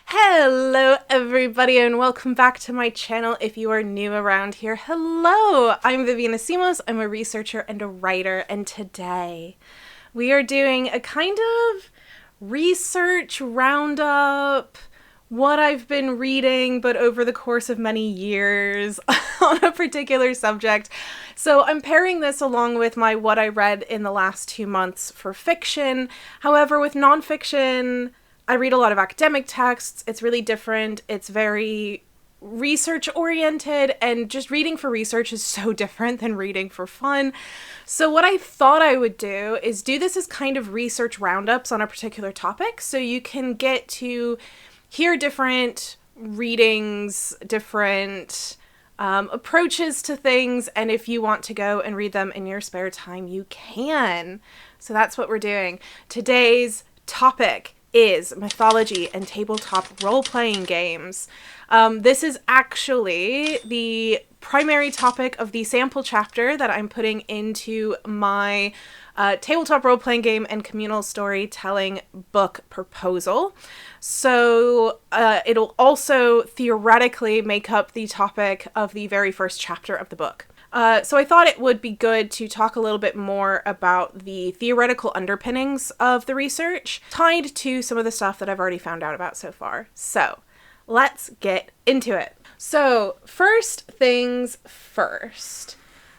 Hello everybody and welcome back to my channel if you are new around here. Hello! I'm Vivian Asimos, I'm a researcher and a writer, and today we are doing a kind of research roundup, what I've been reading but over the course of many years on a particular subject. So I'm pairing this along with my what I read in the last 2 months for fiction. However, with nonfiction, I read a lot of academic texts. It's really different. It's very research oriented, and just reading for research is so different than reading for fun. So what I thought I would do is do this as kind of research roundups on a particular topic, so you can get to hear different readings, different approaches to things, and if you want to go and read them in your spare time, you can. So that's what we're doing. Today's topic is mythology and tabletop role-playing games. This is actually the primary topic of the sample chapter that I'm putting into my tabletop role-playing game and communal storytelling book proposal. So it'll also theoretically make up the topic of the very first chapter of the book. So I thought it would be good to talk a little bit more about the theoretical underpinnings of the research, tied to some of the stuff that I've already found out about so far. So let's get into it. So first things first.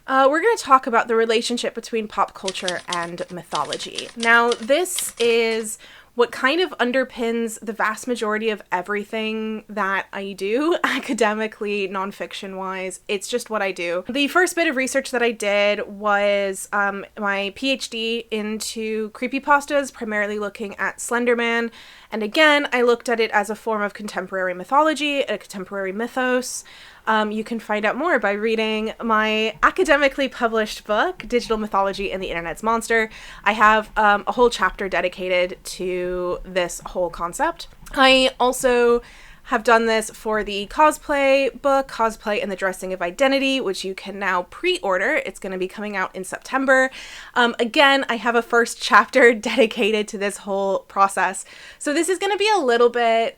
We're going to talk about the relationship between pop culture and mythology. Now, this is what kind of underpins the vast majority of everything that I do, academically, nonfiction-wise. It's just what I do. The first bit of research that I did was my PhD into creepypastas, primarily looking at Slender Man. And again, I looked at it as a form of contemporary mythology, a contemporary mythos. You can find out more by reading my academically published book, Digital Mythology and the Internet's Monster. I have a whole chapter dedicated to this whole concept. I also have done this for the cosplay book, Cosplay and the Dressing of Identity, which you can now pre-order. It's going to be coming out in September. Again, I have a first chapter dedicated to this whole process. So this is going to be a little bit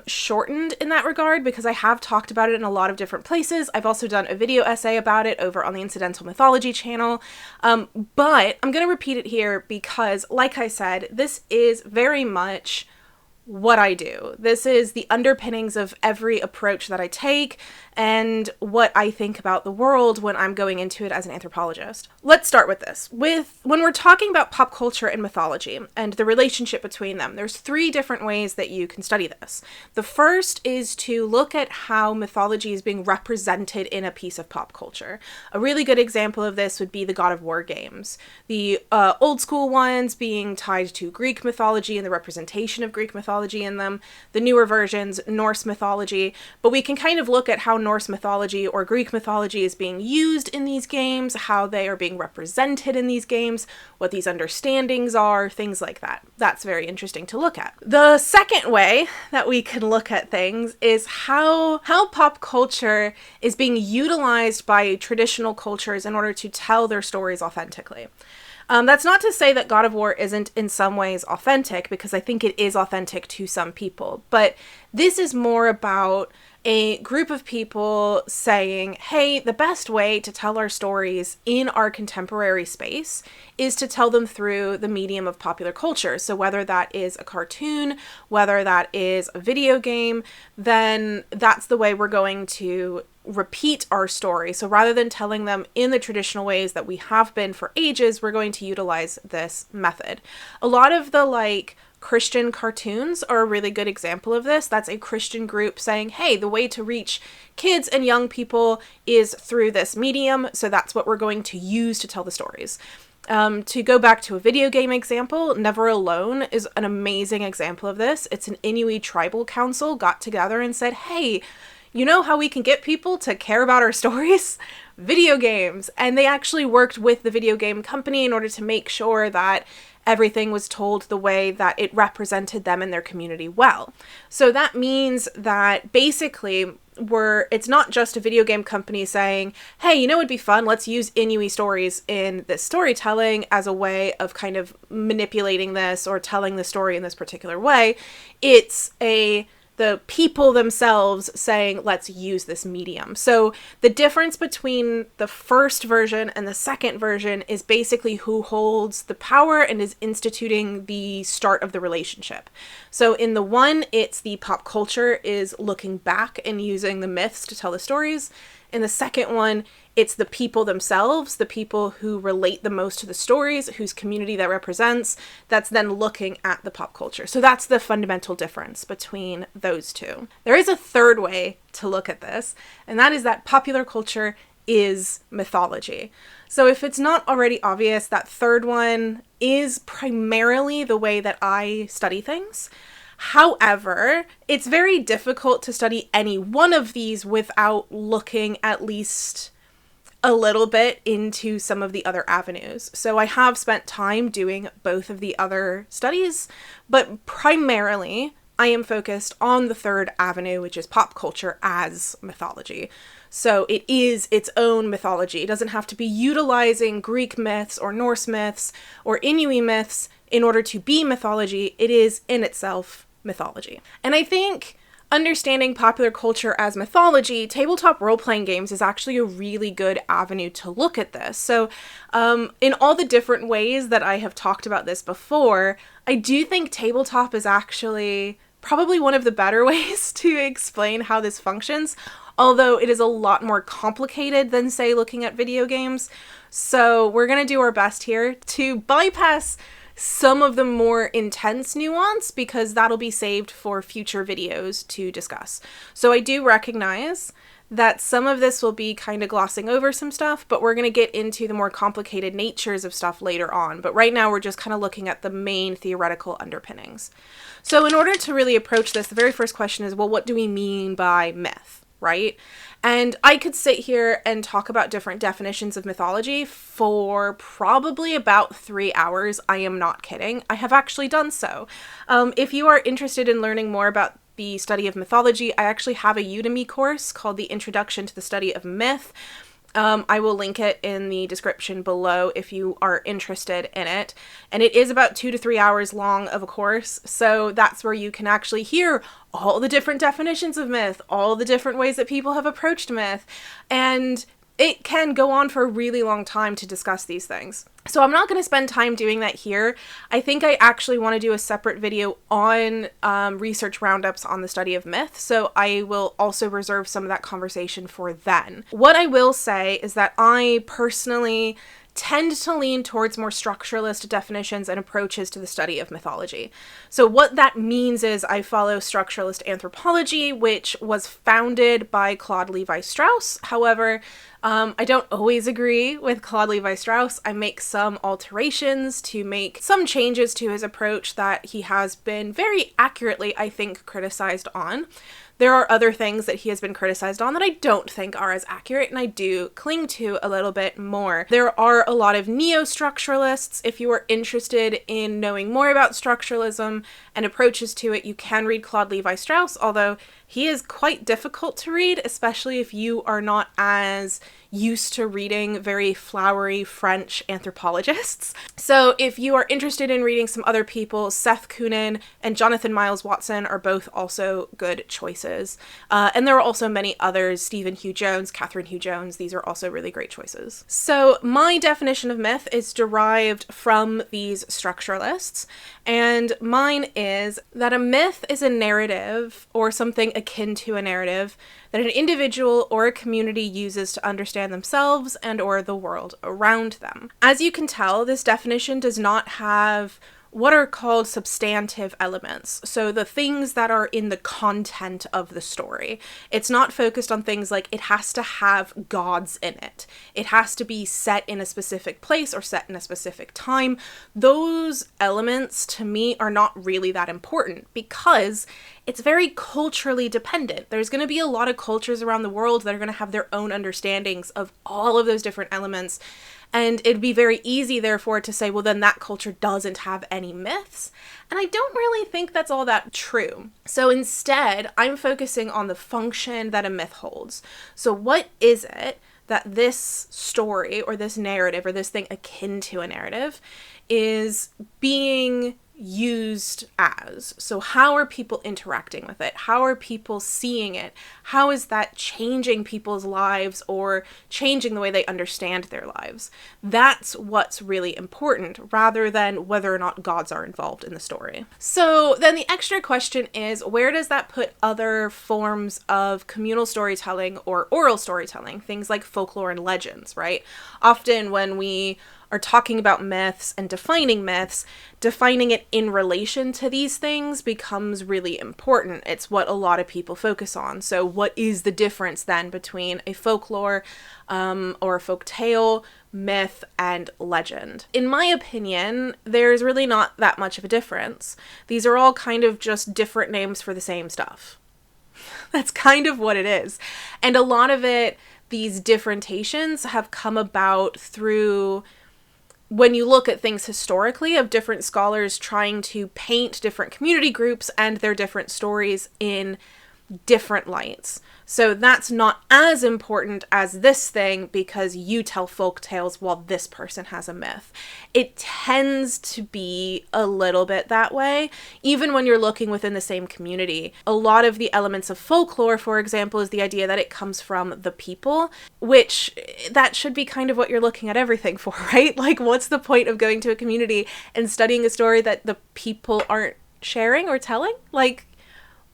shortened in that regard because I have talked about it in a lot of different places. I've also done a video essay about it over on the Incidental Mythology channel, but I'm going to repeat it here because, like I said, this is very much what I do. This is the underpinnings of every approach that I take and what I think about the world when I'm going into it as an anthropologist. Let's start with this. When we're talking about pop culture and mythology and the relationship between them, there's 3 different ways that you can study this. The first is to look at how mythology is being represented in a piece of pop culture. A really good example of this would be the God of War games. The old school ones being tied to Greek mythology and the representation of Greek mythology in them. The newer versions, Norse mythology. But we can kind of look at how Norse mythology or Greek mythology is being used in these games, how they are being represented in these games, what these understandings are, things like that. That's very interesting to look at. The second way that we can look at things is how pop culture is being utilized by traditional cultures in order to tell their stories authentically. That's not to say that God of War isn't in some ways authentic, because I think it is authentic to some people, but this is more about a group of people saying, hey, the best way to tell our stories in our contemporary space is to tell them through the medium of popular culture. So whether that is a cartoon, whether that is a video game, then that's the way we're going to repeat our story. So rather than telling them in the traditional ways that we have been for ages, we're going to utilize this method. A lot of the Christian cartoons are a really good example of this. That's a Christian group saying, hey, the way to reach kids and young people is through this medium, so that's what we're going to use to tell the stories. To go back to a video game example, Never Alone is an amazing example of this. It's an Inuit tribal council got together and said, hey, you know how we can get people to care about our stories? Video games. And they actually worked with the video game company in order to make sure that everything was told the way that it represented them and their community well. So that means that basically it's not just a video game company saying, hey, you know what'd be fun? Let's use Inuit stories in this storytelling as a way of kind of manipulating this or telling the story in this particular way. It's a the people themselves saying, let's use this medium. So the difference between the first version and the second version is basically who holds the power and is instituting the start of the relationship. So in the one, it's the pop culture is looking back and using the myths to tell the stories. In the second one, it's the people themselves, the people who relate the most to the stories, whose community that represents, that's then looking at the pop culture. So that's the fundamental difference between those two. There is a third way to look at this, and that is that popular culture is mythology. So if it's not already obvious, that third one is primarily the way that I study things. However, it's very difficult to study any one of these without looking at least a little bit into some of the other avenues. So I have spent time doing both of the other studies, but primarily I am focused on the third avenue, which is pop culture as mythology. So it is its own mythology. It doesn't have to be utilizing Greek myths or Norse myths or Inuit myths in order to be mythology. It is in itself mythology. And I think understanding popular culture as mythology, tabletop role-playing games is actually a really good avenue to look at this. So in all the different ways that I have talked about this before, I do think tabletop is actually probably one of the better ways to explain how this functions, although it is a lot more complicated than, say, looking at video games. So we're going to do our best here to bypass some of the more intense nuance, because that'll be saved for future videos to discuss. So I do recognize that some of this will be kind of glossing over some stuff, but we're going to get into the more complicated natures of stuff later on. But right now we're just kind of looking at the main theoretical underpinnings. So in order to really approach this, the very first question is, well, what do we mean by myth, right? And I could sit here and talk about different definitions of mythology for probably about 3 hours. I am not kidding. I have actually done so. If you are interested in learning more about the study of mythology, I actually have a Udemy course called The Introduction to the Study of Myth. I will link it in the description below if you are interested in it. And it is about 2 to 3 hours long of a course. So that's where you can actually hear all the different definitions of myth, all the different ways that people have approached myth. And it can go on for a really long time to discuss these things. So I'm not going to spend time doing that here. I think I actually want to do a separate video on research roundups on the study of myth, so I will also reserve some of that conversation for then. What I will say is that I personally tend to lean towards more structuralist definitions and approaches to the study of mythology. So what that means is I follow structuralist anthropology, which was founded by Claude Levi-Strauss. However, I don't always agree with Claude Levi-Strauss. I make some alterations to make some changes to his approach that he has been very accurately, I think, criticized on. There are other things that he has been criticized on that I don't think are as accurate, and I do cling to a little bit more. There are a lot of neo-structuralists. If you are interested in knowing more about structuralism and approaches to it, you can read Claude Levi-Strauss, although he is quite difficult to read, especially if you are not as used to reading very flowery French anthropologists. So if you are interested in reading some other people, Seth Koonin and Jonathan Miles Watson are both also good choices. And there are also many others, Stephen Hugh Jones, Catherine Hugh Jones. These are also really great choices. So my definition of myth is derived from these structuralists, and mine is that a myth is a narrative or something akin to a narrative that an individual or a community uses to understand themselves and or the world around them. As you can tell, this definition does not have what are called substantive elements. So the things that are in the content of the story. It's not focused on things like it has to have gods in it. It has to be set in a specific place or set in a specific time. Those elements to me are not really that important because it's very culturally dependent. There's going to be a lot of cultures around the world that are going to have their own understandings of all of those different elements. And it'd be very easy, therefore, to say, well, then that culture doesn't have any myths. And I don't really think that's all that true. So instead, I'm focusing on the function that a myth holds. So what is it that this story or this narrative or this thing akin to a narrative is being used as? So how are people interacting with it? How are people seeing it? How is that changing people's lives or changing the way they understand their lives? That's what's really important, rather than whether or not gods are involved in the story. So then the extra question is, where does that put other forms of communal storytelling or oral storytelling? Things like folklore and legends, right? Often when we are talking about myths and defining myths, defining it in relation to these things becomes really important. It's what a lot of people focus on. So what is the difference then between a folklore or a folk tale, myth, and legend? In my opinion, there's really not that much of a difference. These are all kind of just different names for the same stuff. That's kind of what it is. And a lot of it, these differentiations have come about through, when you look at things historically, of different scholars trying to paint different community groups and their different stories in different lights. So that's not as important as this thing because you tell folk tales while this person has a myth. It tends to be a little bit that way, even when you're looking within the same community. A lot of the elements of folklore, for example, is the idea that it comes from the people, which that should be kind of what you're looking at everything for, right? Like, what's the point of going to a community and studying a story that the people aren't sharing or telling? Like,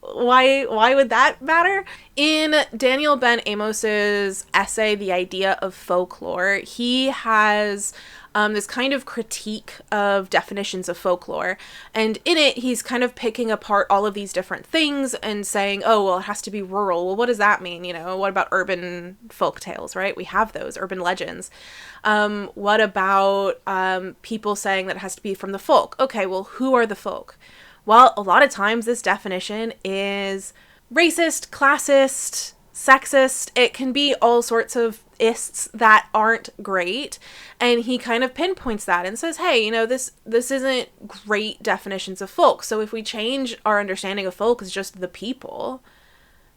why would that matter? In Daniel Ben-Amos's essay, The Idea of Folklore, he has this kind of critique of definitions of folklore. And in it, he's kind of picking apart all of these different things and saying, oh, well, it has to be rural. Well, what does that mean? You know, what about urban folk tales, right? We have those, urban legends. What about people saying that it has to be from the folk? Okay, well, who are the folk? Well, a lot of times this definition is racist, classist, sexist. It can be all sorts of ists that aren't great. And he kind of pinpoints that and says, hey, you know, this isn't great definitions of folk. So if we change our understanding of folk as just the people,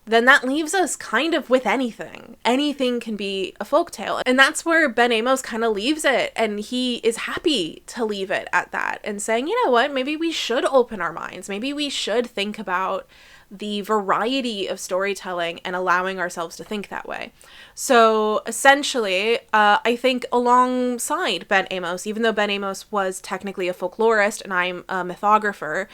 then that leaves us kind of with anything. Anything can be a folktale. And that's where Ben-Amos kind of leaves it. And he is happy to leave it at that and saying, you know what, maybe we should open our minds. Maybe we should think about the variety of storytelling and allowing ourselves to think that way. So essentially, I think alongside Ben-Amos, even though Ben-Amos was technically a folklorist and I'm a mythographer,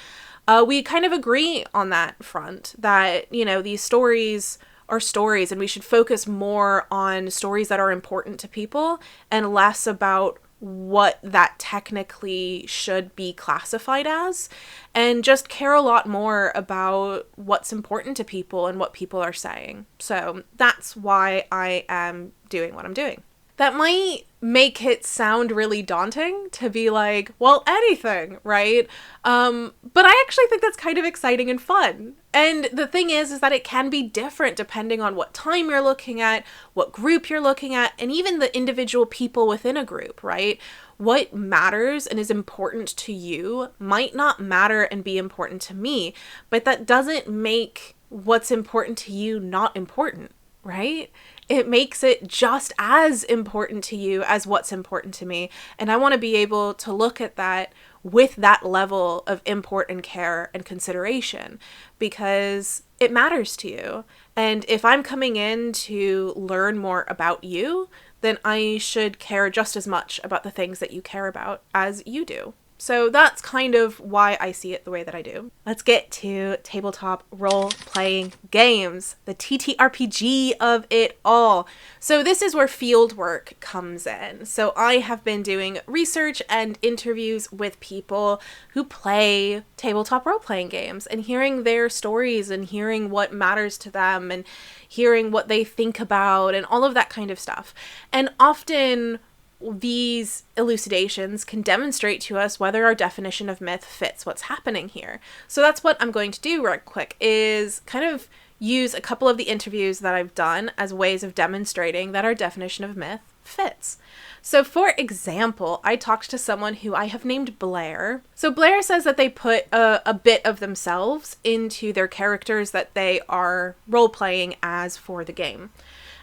we kind of agree on that front that, you know, these stories are stories and we should focus more on stories that are important to people and less about what that technically should be classified as, and just care a lot more about what's important to people and what people are saying. So that's why I am doing what I'm doing. That might make it sound really daunting to be like, well, anything, right? But I actually think that's kind of exciting and fun. And the thing is that it can be different depending on what time you're looking at, what group you're looking at, and even the individual people within a group, right? What matters and is important to you might not matter and be important to me, but that doesn't make what's important to you not important, right? It makes it just as important to you as what's important to me. And I want to be able to look at that with that level of import and care and consideration because it matters to you. And if I'm coming in to learn more about you, then I should care just as much about the things that you care about as you do. So that's kind of why I see it the way that I do. Let's get to tabletop role-playing games, the TTRPG of it all. So this is where field work comes in. So I have been doing research and interviews with people who play tabletop role-playing games and hearing their stories and hearing what matters to them and hearing what they think about and all of that kind of stuff. And often these elucidations can demonstrate to us whether our definition of myth fits what's happening here. So that's what I'm going to do right quick, is kind of use a couple of the interviews that I've done as ways of demonstrating that our definition of myth fits. So for example, I talked to someone who I have named Blair. So Blair says that they put a bit of themselves into their characters that they are role-playing as for the game.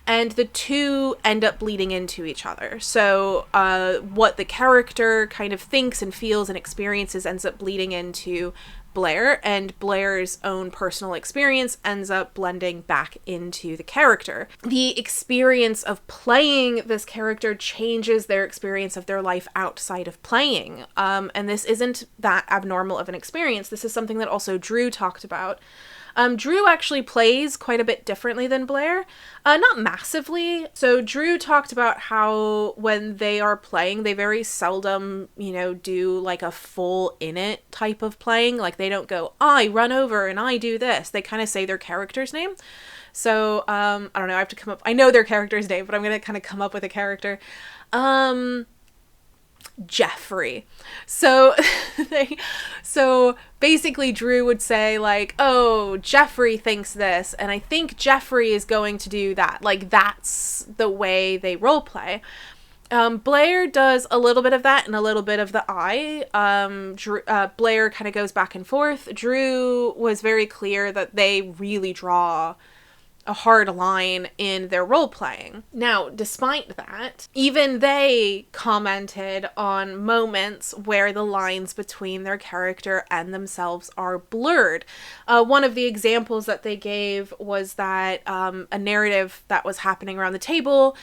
and the two end up bleeding into each other. So what the character kind of thinks and feels and experiences ends up bleeding into Blair, and Blair's own personal experience ends up blending back into the character. The experience of playing this character changes their experience of their life outside of playing. And this isn't that abnormal of an experience. This is something that also Drew talked about. Drew actually plays quite a bit differently than Blair, not massively. So Drew talked about how when they are playing, they very seldom, do like a full in it type of playing. Like they don't go, I run over and I do this. They kind of say their character's name. So, I don't know, I know their character's name, but I'm going to kind of come up with a character. Jeffrey. So basically Drew would say like, oh, Jeffrey thinks this, and I think Jeffrey is going to do that. Like that's the way they role play. Blair does a little bit of that and a little bit of the I. Blair kind of goes back and forth. Drew was very clear that they really draw a hard line in their role playing. Now, despite that, even they commented on moments where the lines between their character and themselves are blurred. One of the examples that they gave was that a narrative that was happening around the table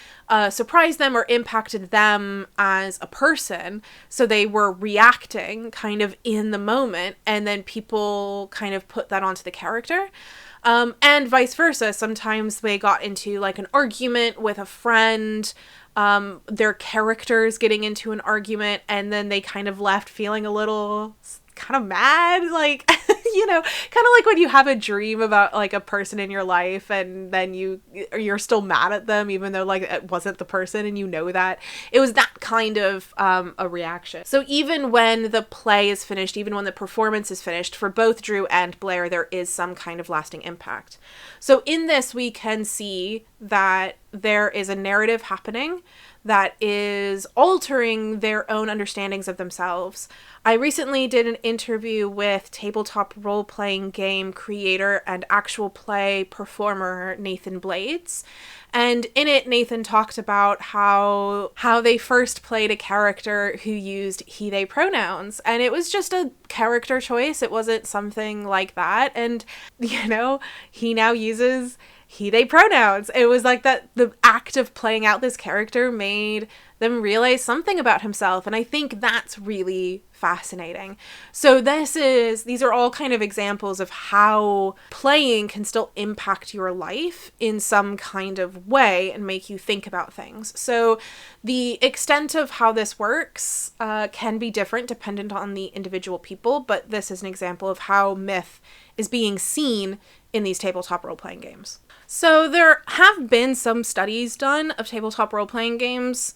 surprised them or impacted them as a person. So they were reacting kind of in the moment, and then people kind of put that onto the character. And vice versa. Sometimes they got into like an argument with a friend, their characters getting into an argument, and then they kind of left feeling a little kind of mad, like, kind of like when you have a dream about like a person in your life and then you're still mad at them even though like it wasn't the person, and that it was that kind of a reaction. So even when the play is finished, even when the performance is finished, for both Drew and Blair, there is some kind of lasting impact. So in this, we can see that there is a narrative happening that is altering their own understandings of themselves. I recently did an interview with tabletop role-playing game creator and actual play performer Nathan Blades. And in it, Nathan talked about how they first played a character who used he, they pronouns. And it was just a character choice. It wasn't something like that. And, he now uses he, they pronouns. It was like that the act of playing out this character made them realize something about himself. And I think that's really fascinating. So these are all kind of examples of how playing can still impact your life in some kind of way and make you think about things. So the extent of how this works can be different dependent on the individual people, but this is an example of how myth is being seen in these tabletop role-playing games. So there have been some studies done of tabletop role-playing games,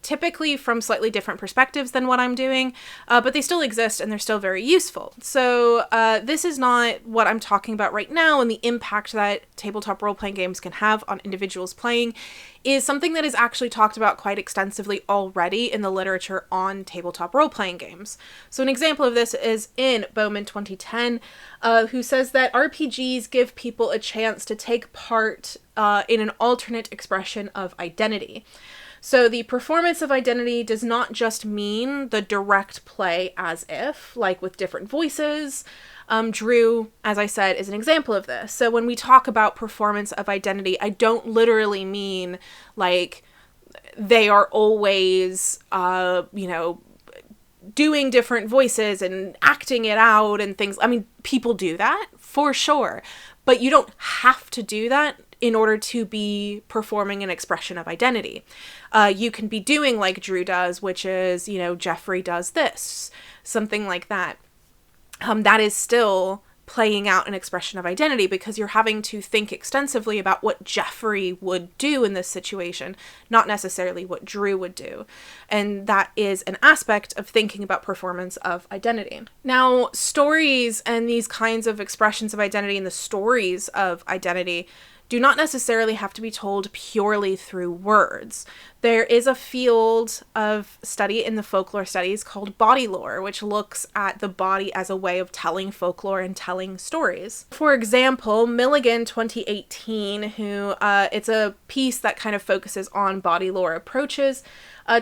typically from slightly different perspectives than what I'm doing, but they still exist and they're still very useful. So this is not what I'm talking about right now, and the impact that tabletop role-playing games can have on individuals playing is something that is actually talked about quite extensively already in the literature on tabletop role-playing games. So an example of this is in Bowman 2010, who says that RPGs give people a chance to take part in an alternate expression of identity. So the performance of identity does not just mean the direct play as if, like with different voices. Drew, as I said, is an example of this. So when we talk about performance of identity, I don't literally mean like they are always, doing different voices and acting it out and things. I mean, people do that for sure, but you don't have to do that in order to be performing an expression of identity. You can be doing like Drew does, which is, Jeffrey does this, something like that. That is still playing out an expression of identity because you're having to think extensively about what Jeffrey would do in this situation, not necessarily what Drew would do. And that is an aspect of thinking about performance of identity. Now, stories and these kinds of expressions of identity and the stories of identity do not necessarily have to be told purely through words. There is a field of study in the folklore studies called body lore, which looks at the body as a way of telling folklore and telling stories. For example, Milligan 2018, who it's a piece that kind of focuses on body lore approaches,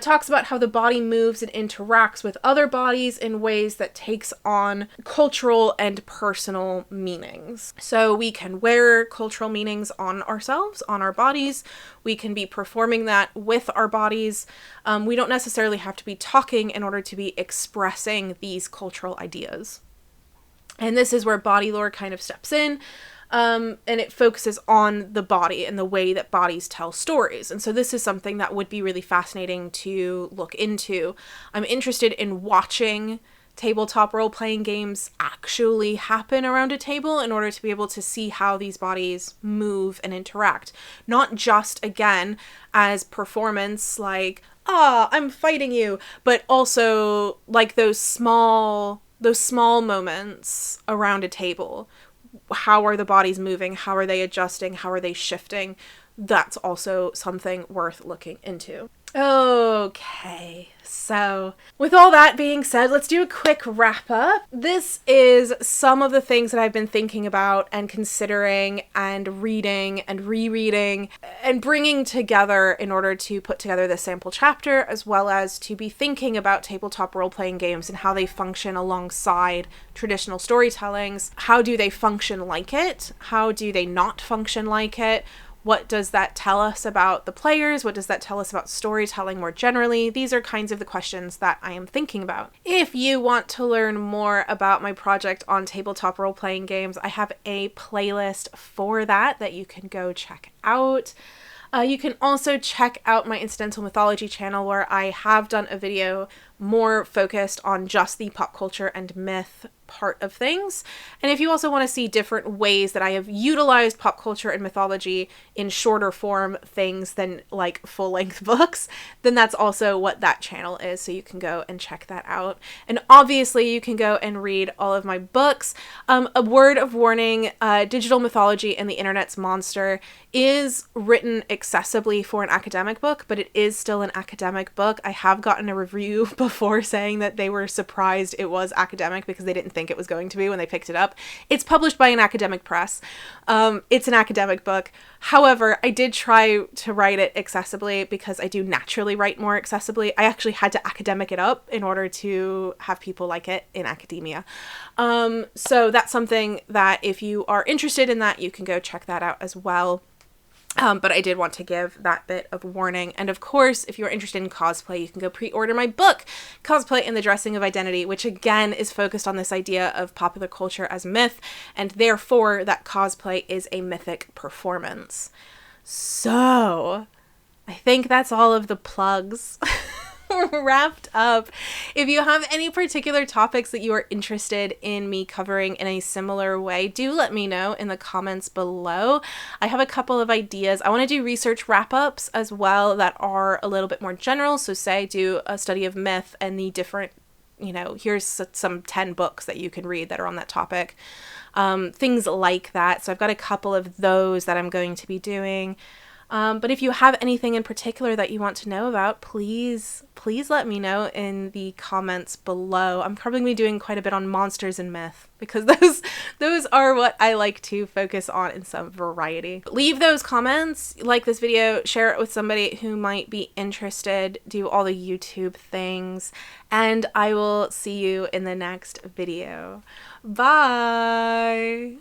talks about how the body moves and interacts with other bodies in ways that takes on cultural and personal meanings. So we can wear cultural meanings on ourselves, on our bodies. We can be performing that with our bodies. We don't necessarily have to be talking in order to be expressing these cultural ideas. And this is where body lore kind of steps in. And it focuses on the body and the way that bodies tell stories. And so this is something that would be really fascinating to look into. I'm interested in watching tabletop role-playing games actually happen around a table in order to be able to see how these bodies move and interact. Not just, again, as performance, like, I'm fighting you, but also like those small moments around a table. How are the bodies moving? How are they adjusting? How are they shifting? That's also something worth looking into. Okay, so with all that being said, let's do a quick wrap up. This is some of the things that I've been thinking about and considering and reading and rereading and bringing together in order to put together this sample chapter, as well as to be thinking about tabletop role-playing games and how they function alongside traditional storytellings. How do they function like it? How do they not function like it? What does that tell us about the players? What does that tell us about storytelling more generally? These are kinds of the questions that I am thinking about. If you want to learn more about my project on tabletop role-playing games, I have a playlist for that you can go check out. You can also check out my Incidental Mythology channel, where I have done a video more focused on just the pop culture and myth part of things. And if you also want to see different ways that I have utilized pop culture and mythology in shorter form things than like full-length books, then that's also what that channel is, so you can go and check that out. And obviously you can go and read all of my books. A word of warning, Digital Mythology and the Internet's Monster is written accessibly for an academic book, but it is still an academic book. I have gotten a review before saying that they were surprised it was academic because they didn't think it was going to be when they picked it up. It's published by an academic press. It's an academic book. However, I did try to write it accessibly because I do naturally write more accessibly. I actually had to academic it up in order to have people like it in academia. So that's something that if you are interested in that, you can go check that out as well. But I did want to give that bit of warning. And of course, if you're interested in cosplay, you can go pre-order my book, Cosplay and the Dressing of Identity, which again is focused on this idea of popular culture as myth, and therefore that cosplay is a mythic performance. So, I think that's all of the plugs wrapped up. If you have any particular topics that you are interested in me covering in a similar way, do let me know in the comments below. I have a couple of ideas. I want to do research wrap-ups as well that are a little bit more general. So say do a study of myth and the different, here's some 10 books that you can read that are on that topic. Things like that. So I've got a couple of those that I'm going to be doing. But if you have anything in particular that you want to know about, please let me know in the comments below. I'm probably going to be doing quite a bit on monsters and myth because those are what I like to focus on in some variety. Leave those comments, like this video, share it with somebody who might be interested, do all the YouTube things, and I will see you in the next video. Bye!